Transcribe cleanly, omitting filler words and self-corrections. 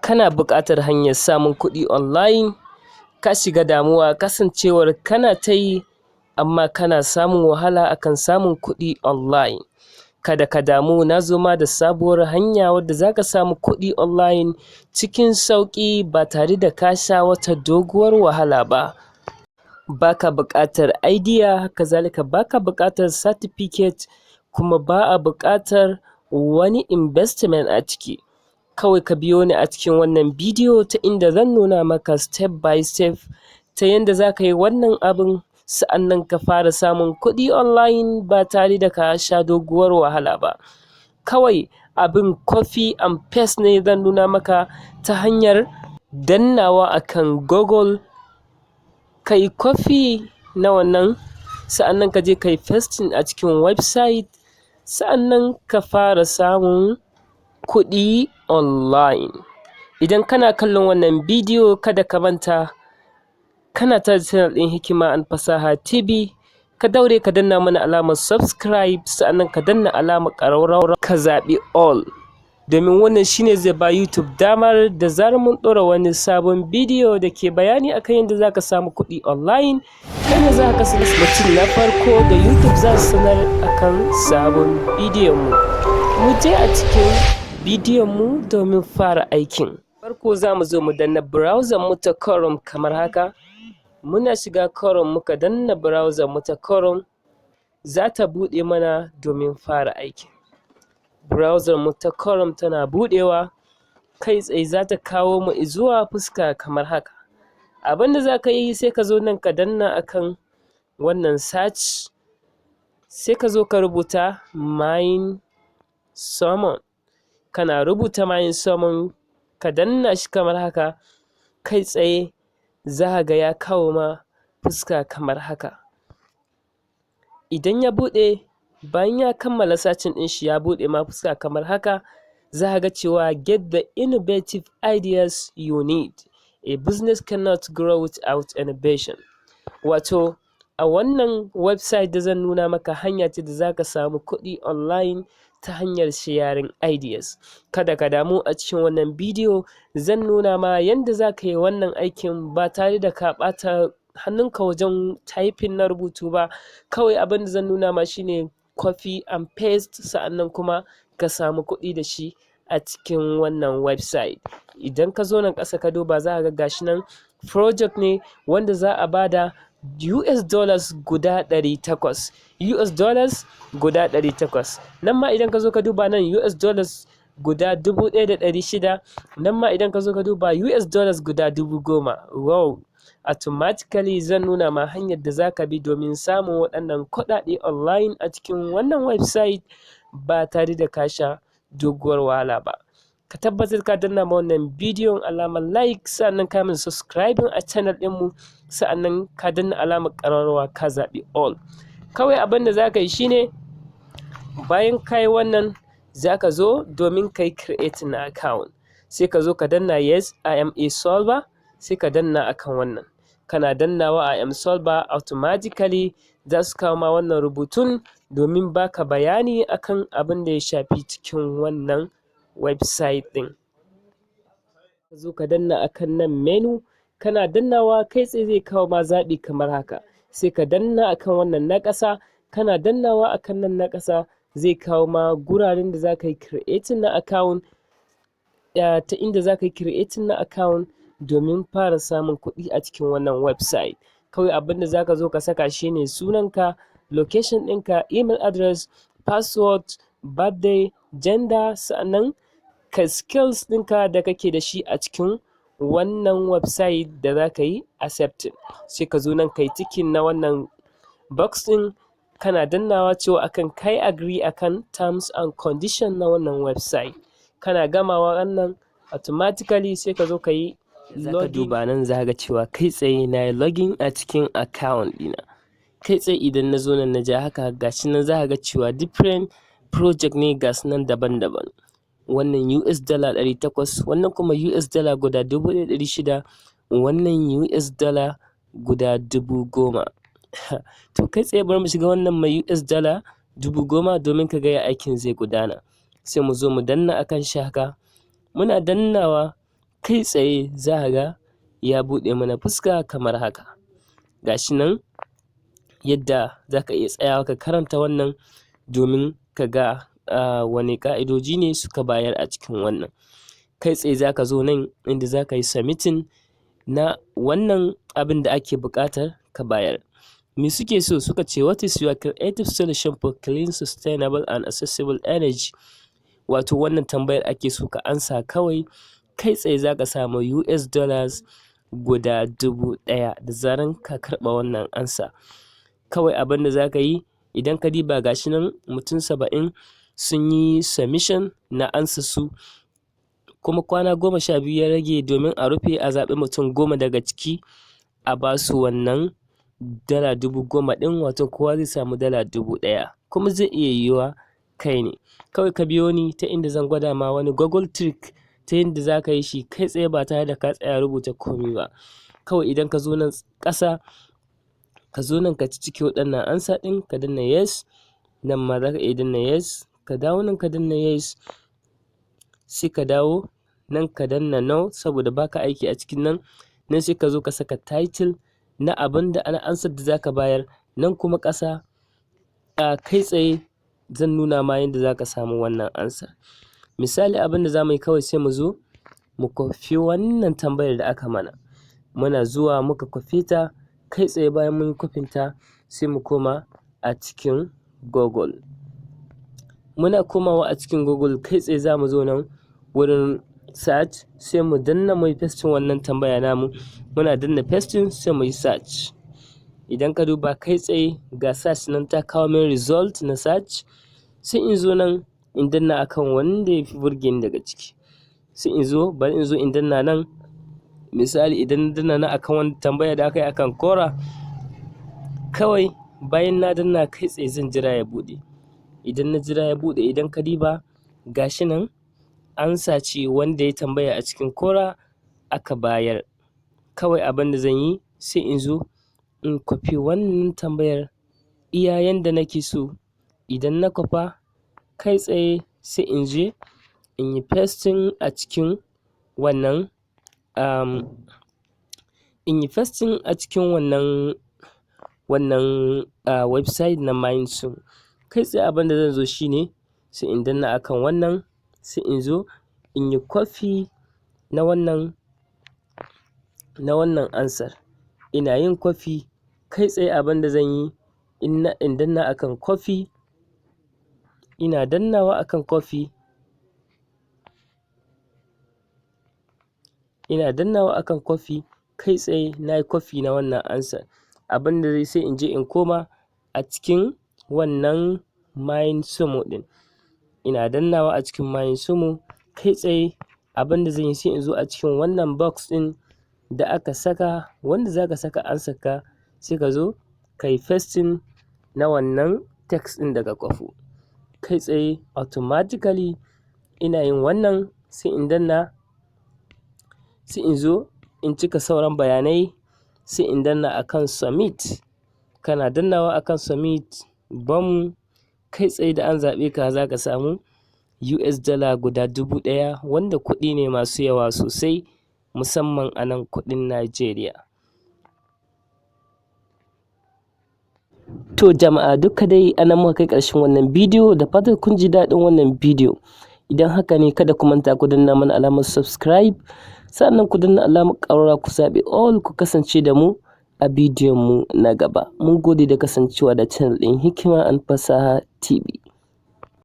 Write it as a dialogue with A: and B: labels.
A: kana buƙatar hanyar samun kuɗi online, ka shiga damuwa kasancewar kana ta yi amma kana samun wahala akan samun kuɗi online. Kada ka damu, na zo ma da sabuwar hanya wadda za ka samu kuɗi online cikin sauƙi ba tare da ka sha wata doguwar wahala ba. Ba ka buƙatar idea, haka zalika ba ka buƙatar certificate, kuma ba a buƙatar wani investment a ciki. Kawai ka biyo ni a cikin wannan bidiyo ta inda zan nuna maka step by step ta yanda za ka yi wannan abin, sa'annan ka fara samun kuɗi online ba tare da ka sha doguwar wahala ba. Kawai abin copy and paste ne zan nuna maka ta hanyar dannawa akan Google, ka yi copy na wannan, sa'annan ka je ka yi pasting a cikin website, sa'annan ka fara samun kuɗi online. Idan kana kallon wannan bidiyo kada ka manta kana ta channel ɗin Hikima and Fasaha TV, ka daure ka danna mana alamar subscribe, sa'annan ka danna alamar ƙararrawa ka zaɓi all, domin wannan shine zai ba YouTube damar da zarar mun ɗora wani sabon bidiyo da ke bayani akan yadda za ka samu kuɗi online, kai ne za ka kasance mutum na farko da YouTube za su sanar akan sabon bidiyon mu. Mu je a cikin bidiyon mu domin fara aikin. Farko za mu zo mu danna browser mu ta Chrome kamar haka. Muna shiga Chrome muka danna browser mu ta Chrome, za ta buɗe mana domin fara aikin. Browser mu ta Chrome tana buɗewa, kai tsaye za ta kawo mu zuwa fuska kamar haka. Abin da za ka yi sai ka zo nan ka danna akan wannan search, sai ka zo ka rubuta samun. Kana rubuta samun ka danna shi kamar haka, kai tsaye za ka ga ya kawo ma fuska kamar haka. Idan ya buɗe, bayan ya kammala searching ɗin shi ya buɗe ma fuska kamar haka, za ka ga cewa get the innovative ideas you need. A business cannot grow without innovation. Wato a wannan website da zan nuna maka hanya ce da za ka samu kuɗi online ta hanyar sharing ideas. Kada ka damu, a cikin wannan bidiyo zan nuna ma yanda za ka yi wannan aikin ba tare da ka ɓata hannunka wajen typing na rubutu ba. Kawai abin da zan nuna ma shine copy and paste, sa'annan kuma ka samu kuɗi da shi a cikin wannan website. Idan ka zo nan ƙasa ka duba za ka ga gashi nan project ne wanda za a bada US dollars guda 800. US dollars guda 800. Nan ma idan ka zo ka duba nan US dollars guda 1,600. Nan ma idan ka zo ka duba US dollars guda 10,000. Wow! Automatically zan nuna ma hanyar da za ka bi domin samun waɗannan kuɗaɗe online a cikin wannan website ba tare da ka sha doguwar wahala ba. Ka tabbatar ka danna ma wannan bidiyon alamar like, sa'annan ka min subscribing a channel ɗinmu, sa'annan ka danna alamar ƙararrawa ka zaɓi all. Kawai abin da za ka yi shine bayan ka yi wannan za ka zo domin ka yi creating na account. Sai ka zo ka danna yes I am a solver, sai ka danna akan wannan. Kana dannawa I am solver, automatically za su kawo ma wannan rubutun domin baka bayani akan abin da ya shafi cikin wannan website ɗin. Ka zo ka danna akan nan menu, kana dannawa kai tsaye zai kawo ma zaɓi kamar haka. Sai ka danna akan wannan na ƙasa, kana dannawa akan nan na ƙasa zai kawo ma guraren da za ka yi creating na account, ta inda za ka yi creating na account domin fara samun kuɗi a cikin wannan website. Kawai abin da za ka zo ka saka shine sunanka, location ɗinka, email address, password, birthday, gender, sa'annan ka skills ɗinka da kake da shi a cikin wannan website da za ka yi accepting. Sai ka zo nan ka yi ticking na wannan box ɗin, kana dannawa cewa akan kai agree akan terms and condition na wannan website. Kana gamawa wannan automatically sai ka zo ka yi login. Duba nan za ga cewa kai tsaye na yi login a cikin account ɗina. Kai tsaye idan na zo nan na ja haka gashi nan za ga cewa different project ne gasu nan daban-daban. Wannan US dollar 800, wannan kuma US dollar guda 1,600, wannan US dollar guda 10,000. To kai tsaye bari mu shiga wannan mai US dollar 10,000 domin ka ga ya aikin zai gudana. Sai mu zo mu danna akan shi haka. Muna dannawa kai tsaye za ka ga ya buɗe mana fuska kamar haka. Ga shi nan yadda za ka iya tsayawa ka karanta wannan domin ka ga wane ƙa'idoji ne suka bayar a cikin wannan. Kai tsaye za ka zo nan inda za ka yi submitting na wannan abin da ake buƙatar ka bayar. Me suke so? Suka ce what is your creative solution for clean, sustainable and accessible energy? Wato wannan tambayar ake so ka ansa kawai. Kai tsaye za ka samu US dollars guda 1000 da zaran ka karɓa wannan ansa. Kawai abin da za ka yi idan ka diba ga shi nan mutum 70 sun yi submission na ansa su, kuma kwana 12 ya rage domin a rufe a zaɓi mutum 10 daga ciki a ba su wannan dala 10,000 ɗin, wato kowa zai samu dala 1000, kuma zai iya yiwuwa kai ne. Kawai ka biyo ni ta inda zan gwada ma wani Google trick ta yadda za ka yi shi kai tsaye ba tare da ka tsaya rubuta komai ba. Kawai idan ka zo nan ƙasa, ka zo nan ka cike waɗannan ansa ɗin, ka danna yes, nan ma za ka iya danna yes, ka dawo nan ka danna yes, sai ka dawo nan ka danna no saboda baka aiki a cikin nan. Nan sai ka zo ka saka title na abin da ana ansar da za ka bayar. Nan kuma ƙasa kai tsaye zan nuna ma yadda za ka samu wannan ansa. Misali abin da za mu yi kawai sai mu zo mu kwafi wannan tambayar da aka mana. Muna zuwa muka kwafe ta, kai tsaye bayan mun yi kwafin ta sai mu koma a cikin Google. Muna komawa a cikin Google kai tsaye za mu zo nan wurin search sai mu danna mu yi pasting wannan tambaya namu. Muna danna pasting sai mu yi search. Idan ka duba kai tsaye ga search nan ta kawo min result na search, sai in zo nan in danna akan wanda ya fi burge ni daga ciki. Sai in zo bari in zo in danna nan. Misali idan na danna nan akan wani tambaya da aka yi akan kora, kawai bayan na danna kai tsaye zan jira ya buɗe. Idan na jira ya buɗe, idan ka diba ga shi nan ansa ce wanda ya tambaya a cikin kora aka bayar. Kawai abin da zan yi sai in zo in kwafi wannan tambayar iya yanda nake so. Idan na kwafa kai tsaye sai in je in yi pasting a cikin wannan website na hamisu. Kai tsaye abin da zan zo shine sai in danna akan wannan, sai in zo in yi kwafi na wannan ansar. Ina yin kwafi kai tsaye abin da zan yi in danna akan kwafi. Ina dannawa akan kwafi. Kai tsaye na yi kwafi na wannan ansar. Abin da zai sai in je in koma a cikin wannan hamisu ɗin. Ina dannawa a cikin hamisu kai tsaye abin da zan yi sai in zo a cikin wannan box ɗin da aka saka wanda za ka saka ansarka, sai ka zo ka yi pasting na wannan text ɗin daga kwafo. Kai tsaye automatically ina yin wannan sai in danna, sai in zo in cika sauran bayanai sai in danna akan submit. Kana dannawa akan submit bam, kai tsaye da an zaɓe ka za ka samu US dala guda 1000 wanda kuɗi ne masu yawa sosai musamman a nan kuɗin Najeriya. To jama'a duka dai anan muka kai ƙarshen wannan bidiyo, da fatan kun ji daɗin wannan bidiyo. Idan haka ne kada ku manta ku danna mana alamar subscribe, sannan ku danna alamar ƙararrawa ku zaɓi all ku kasance da mu a bidiyon mu na gaba. Mun gode da kasancewa da channel ɗin Hikima and Fasaha TV.